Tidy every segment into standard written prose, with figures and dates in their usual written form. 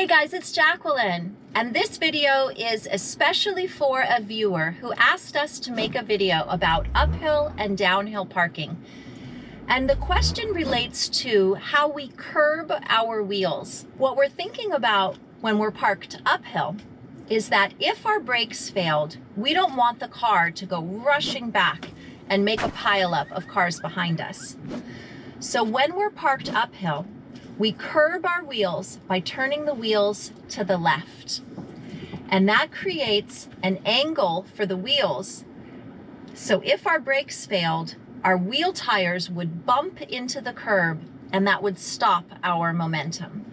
Hey guys, it's Jacqueline, and this video is especially for a viewer who asked us to make a video about uphill and downhill parking. And the question relates to how we curb our wheels. What we're thinking about when we're parked uphill is that if our brakes failed, we don't want the car to go rushing back and make a pileup of cars behind us. So when we're parked uphill, we curb our wheels by turning the wheels to the left. And that creates an angle for the wheels. So if our brakes failed, our wheel tires would bump into the curb and that would stop our momentum.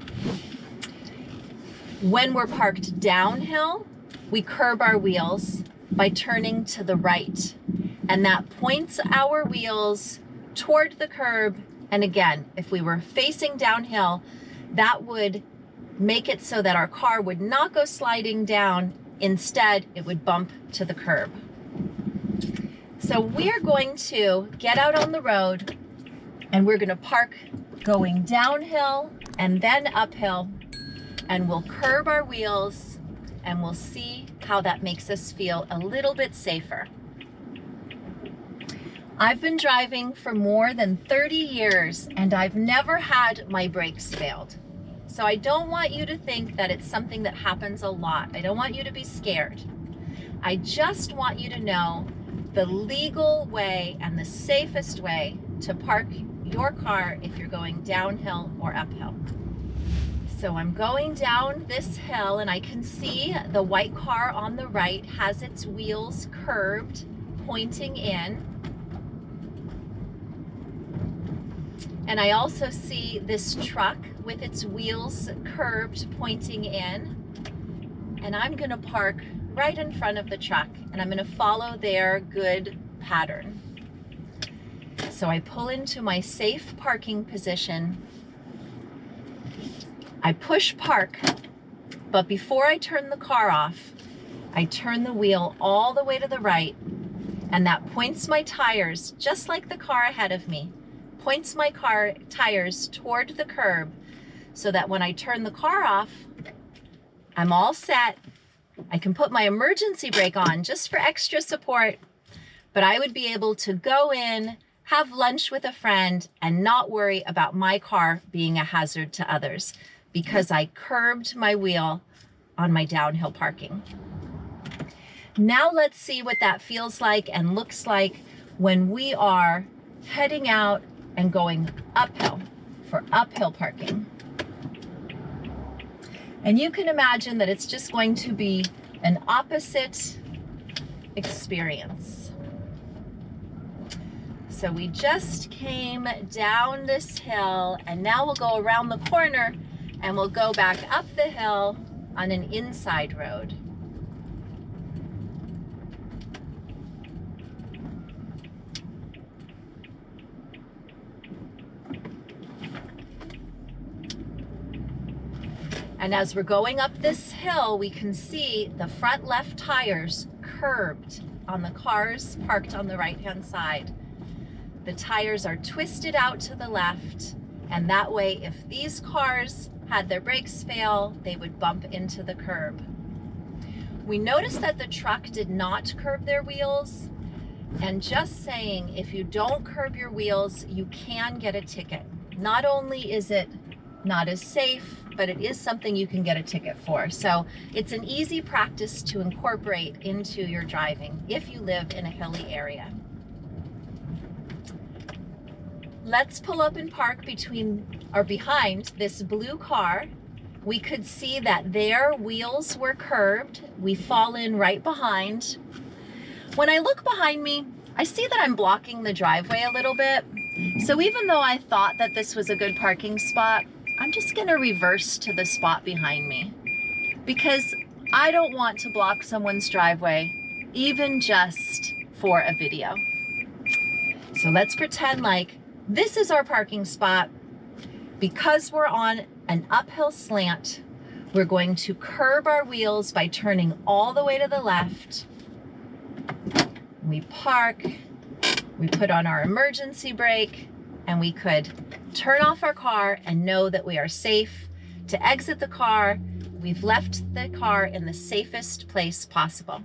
When we're parked downhill, we curb our wheels by turning to the right. And that points our wheels toward the curb. And again, if we were facing downhill, that would make it so that our car would not go sliding down. Instead, it would bump to the curb. So we're going to get out on the road and we're going to park going downhill and then uphill, and we'll curb our wheels and we'll see how that makes us feel a little bit safer. I've been driving for more than 30 years and I've never had my brakes failed. So I don't want you to think that it's something that happens a lot. I don't want you to be scared. I just want you to know the legal way and the safest way to park your car if you're going downhill or uphill. So I'm going down this hill and I can see the white car on the right has its wheels curved, pointing in. And I also see this truck with its wheels curved, pointing in. And I'm gonna park right in front of the truck and I'm gonna follow their good pattern. So I pull into my safe parking position. I push park, but before I turn the car off, I turn the wheel all the way to the right, and that points my tires, just like the car ahead of me, points my car tires toward the curb so that when I turn the car off, I'm all set. I can put my emergency brake on just for extra support, but I would be able to go in, have lunch with a friend, and not worry about my car being a hazard to others because I curbed my wheel on my downhill parking. Now let's see what that feels like and looks like when we are heading out and going uphill for uphill parking. And you can imagine that it's just going to be an opposite experience. So we just came down this hill and now we'll go around the corner and we'll go back up the hill on an inside road. And as we're going up this hill, we can see the front left tires curbed on the cars parked on the right-hand side. The tires are twisted out to the left, and that way, if these cars had their brakes fail, they would bump into the curb. We noticed that the truck did not curb their wheels, and just saying, if you don't curb your wheels, you can get a ticket. Not only is it not as safe, but it is something you can get a ticket for. So it's an easy practice to incorporate into your driving if you live in a hilly area. Let's pull up and park behind this blue car. We could see that their wheels were curved. We fall in right behind. When I look behind me, I see that I'm blocking the driveway a little bit. So even though I thought that this was a good parking spot, I'm just gonna reverse to the spot behind me because I don't want to block someone's driveway, even just for a video. So let's pretend like this is our parking spot. Because we're on an uphill slant, we're going to curb our wheels by turning all the way to the left. We park, we put on our emergency brake, and we could turn off our car and know that we are safe to exit the car. We've left the car in the safest place possible.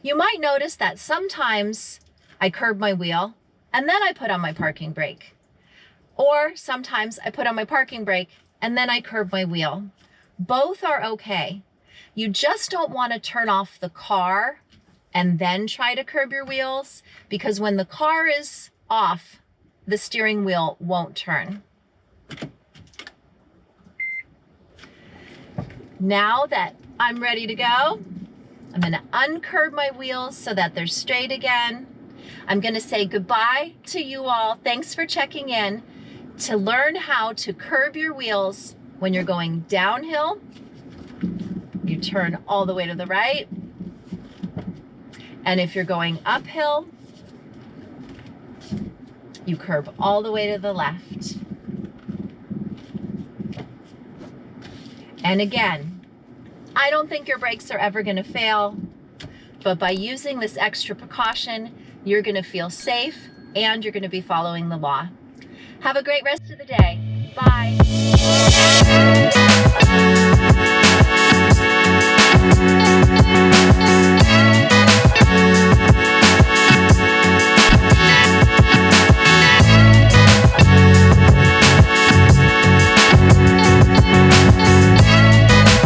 You might notice that sometimes I curb my wheel and then I put on my parking brake. Or sometimes I put on my parking brake and then I curb my wheel. Both are okay. You just don't want to turn off the car and then try to curb your wheels, because when the car is off, the steering wheel won't turn. Now that I'm ready to go, I'm going to uncurb my wheels so that they're straight again. I'm going to say goodbye to you all. Thanks for checking in. To learn how to curb your wheels when you're going downhill, you turn all the way to the right. And if you're going uphill, you curb all the way to the left. And again, I don't think your brakes are ever going to fail, but by using this extra precaution, you're going to feel safe and you're going to be following the law. Have a great rest of the day. Bye.